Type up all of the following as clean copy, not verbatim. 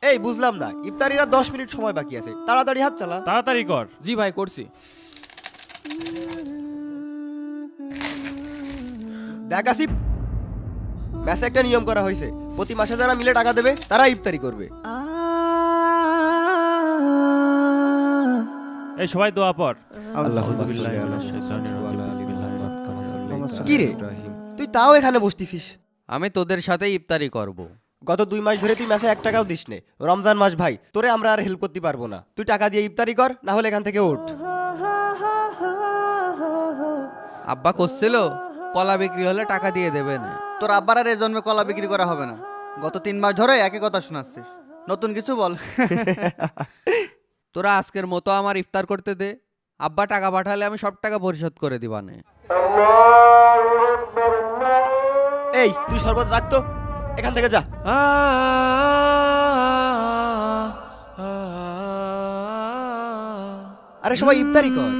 এই বুঝলাম না, ইফতারির আর 10 মিনিট সময় বাকি আছে, তাড়াতাড়ি হাত চালা। তাড়াতাড়ি কর। জি ভাই করছি। দেখ আসিফ, ম্যাচে একটা নিয়ম করা হয়েছে, প্রতি মাসে যারা মিলে টাকা দেবে তারা ইফতারি করবে। এই সবাই দোয়া পড়। কি রে, তুই তাও এখানে বসতিছিস? আমি তোদের সাথে ইফতারি করব। গত 2 মাস ধরে তুই ম্যাচে 1 টাকাও দিস নে। রমজান মাস ভাই, তোরে আমরা আর হেল্প করতে পারবো না। তুই টাকা দিয়ে ইফতারি কর, না হলে এখান থেকে ওঠ। আব্বা করছিল কলা বিক্রি হলে টাকা দিয়ে দেবে না। তোর আব্বার আর এই জন্মে কলা বিক্রি করা হবে না। গত 3 মাস ধরে একই কথা শোনাচ্ছিস, নতুন কিছু বল। তোরা আজকের মতো আমার ইফতার করতে দে। আব্বা টাকা পাঠালে আমি সব টাকা পরিশোধ করে দিবানে। এই তুই শরবত রাখতো, এখান থেকে যা। আরে সবাই ইফতারি কর।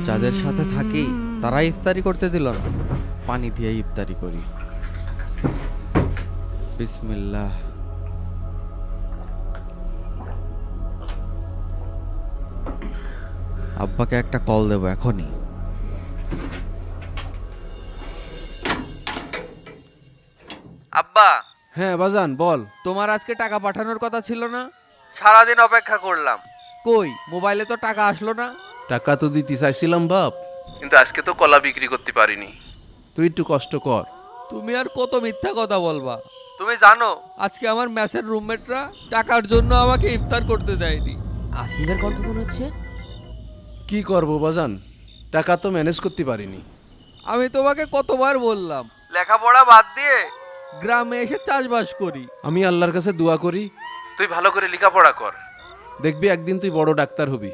যাদের সাথে থাকি তারা ইফতারি করতে দিল না। পানি দিয়ে ইফতারি করি। বিসমিল্লাহ। আব্বাকে একটা কল দেবো এখনই। আব্বা। হ্যাঁ বাজান বল। তোমার আজকে টাকা পাঠানোর কথা ছিল না? সারাদিন অপেক্ষা করলাম, কই মোবাইলে তো টাকা আসলো না। টাকা তো দিতে চাইছিলাম বাপ, কিন্তু আজকে তো কলা বিক্রি করতে পারিনি। তুই একটু কষ্ট কর। তুমি আর কত মিথ্যা কথা বলবা? তুমি জানো আজকে আমার ম্যাচের রুমমেটরা টাকার জন্য আমাকে ইফতার করতে দেয়নি। আসিফের কণ্ঠ মনে হচ্ছে। কি করব বাজান, টাকা তো ম্যানেজ করতে পারিনি। আমি তোমাকে কতবার বললাম লেখাপড়া বাদ দিয়ে গ্রামে এসে চাষবাস করি। আমি আল্লাহর কাছে দোয়া করি তুই ভালো করে লেখাপড়া কর, দেখবি একদিন তুই বড় ডাক্তার হবি।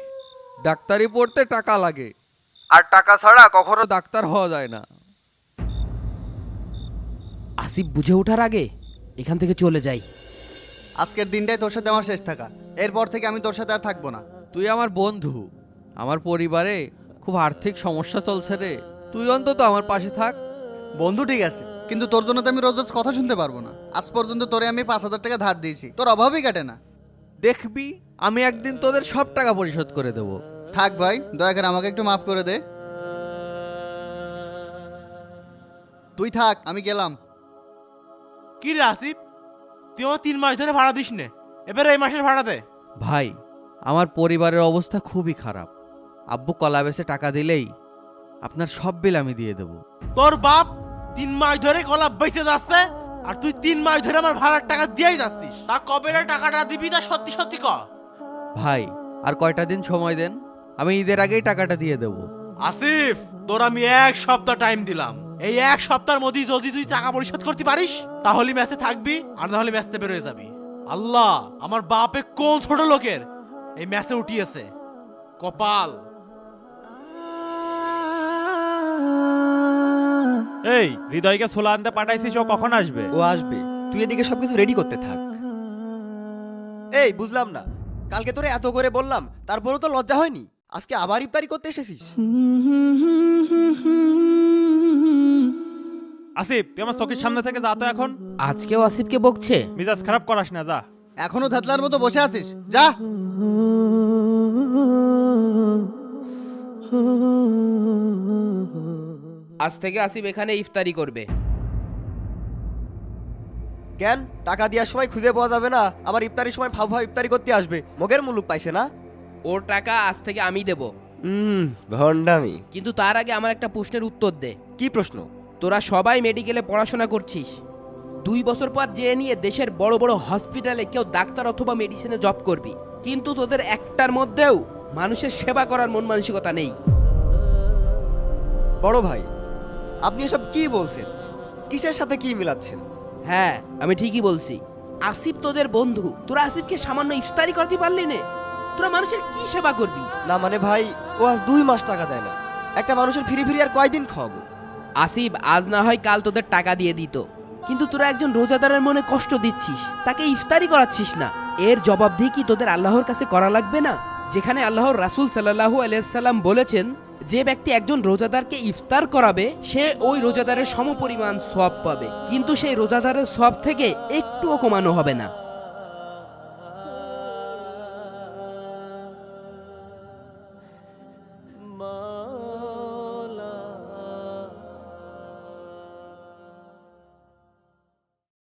ডাক্তারি পড়তে টাকা লাগে, আর টাকা ছাড়া কখনো ডাক্তার হওয়া যায় না। আসিফ বুঝে ওঠার আগে এখান থেকে চলে যাই। আজকের দিনটাই তোর সাথে আমার শেষ থাকা, এরপর থেকে আমি তোর সাথে আর থাকবো না। তুই আমার বন্ধু, আমার পরিবারে খুব আর্থিক সমস্যা চলছে রে, তুই অন্তত আমার পাশে থাক। বন্ধু ঠিক আছে, কিন্তু তোর জন্য তো আমি রোজ রোজ কথা শুনতে পারবো না। আজ পর্যন্ত তোরে আমি 5,000 টাকা ধার দিয়েছি, তোর অভাবই কাটে না। দেখবি আমি একদিন তোদের সব টাকা পরিশোধ করে দেবো। থাক ভাই, দয়া করে আমাকে একটু মাফ করে দে। তুই থাক, আমি গেলাম। কি রে আসিফ, তুই আমার 3 মাস ধরে ভাড়া দিস নে, এবারে এই মাসের ভাড়া দে। ভাই আমার পরিবারের অবস্থা খুবই খারাপ। আব্বু কলা বেচে টাকা দিলেই আপনার সব বিল আমি দিয়ে দেব। তোর বাপ 3 মাস ধরে কলা বেঁচে যাচ্ছে, আর তুই 3 মাস ধরে আমার ভাড়ার টাকা দিয়েই যাচ্ছিস। তা কবে রে টাকাটা দিবি, তা সত্যি সত্যি ক। ভাই আর কয়টা দিন সময় দেন, আমি ঈদের আগেই টাকাটা দিয়ে দেব। আসিফ, তোর আমি 1 সপ্তাহ টাইম দিলাম। এই 1 সপ্তাহের মধ্যে যদি তুই টাকা পরিশোধ করতে পারিস তাহলে ম্যাচে থাকবি, আর না হলে ম্যাচ থেকে বের হয়ে যাবি। আল্লাহ, আমার বাপে কোন ছোট লোকের এই ম্যাচে উঠিয়েছে, কপাল। এই হৃদয়কে ছোলা আনতে পাঠাইছিস, ও কখন আসবে? ও আসবে, তুই এদিকে সবকিছু রেডি করতে থাক। এই বুঝলাম না, কালকে তোরে এত করে বললাম তারপরেও তো লজ্জা হয়নি, আজকে আবার ইফতারি করতে এসেছিস? আসিফ, তুই আমার চোখের সামনে থেকে যা তো এখন। আজকেও আসিফকে বকছে। মিজাজ খারাপ করাস না, যা। এখনো ধাতলার মতো বসে আছিস, যা। আজ থেকে আসিফ এখানে ইফতারি করবে। কেন, টাকা দেওয়ার সময় খুঁজে পাওয়া যাবে না, আবার ইফতারির সময় ফাউ ফাউ ইফতারি করতে আসবে? মগের মুলুক পাইছে না? ওর টাকা আজ থেকে আমি দেব, ভন্ডামি। কিন্তু তার আগে আমার একটা প্রশ্নের উত্তর দে। কি প্রশ্ন? তোরা সবাই মেডিকেলে পড়াশোনা করছিস, 2 বছর পর যে নিয়ে দেশের বড় বড় হসপিটালে কেউ ডাক্তার অথবা মেডিসিনে জব করবি, কিন্তু তোদের একটার মধ্যেও মানুষের সেবা করার মন মানসিকতা নেই। বড় ভাই, আপনি এসব কি বলছেন? কিসের সাথে কি মিলাচ্ছেন? হ্যাঁ, আমি ঠিকই বলছি। আসিফ তোদের বন্ধু, তোরা আসিফকে সামান্য ইফতারি করতে পারলি না? তোরা মানুষের কি সেবা করবি? না মানে ভাই, ও আজ 2 মাস টাকা দেয় না, একটা মানুষের ফিরি ফিরি আর কয়দিন খাওয়াবো? আসিফ আজ না হয় কাল তোদের টাকা দিয়ে দিত, কিন্তু তোরা একজন রোজাদারের মনে কষ্ট দিচ্ছিস, তাকে ইফতারি করাচ্ছিস না। এর জবাবদিহি কি তোদের আল্লাহর কাছে করা লাগবে না? যেখানে আল্লাহর রাসূল সাল্লাল্লাহু আলাইহি সাল্লাম বলেছেন, যে ব্যক্তি একজন রোজাদারকে ইফতার করাবে সে ওই রোজাদারের সমপরিমাণ সওয়াব পাবে, কিন্তু সেই রোজাদারের সওয়াব থেকে একটুও কমানো হবে না।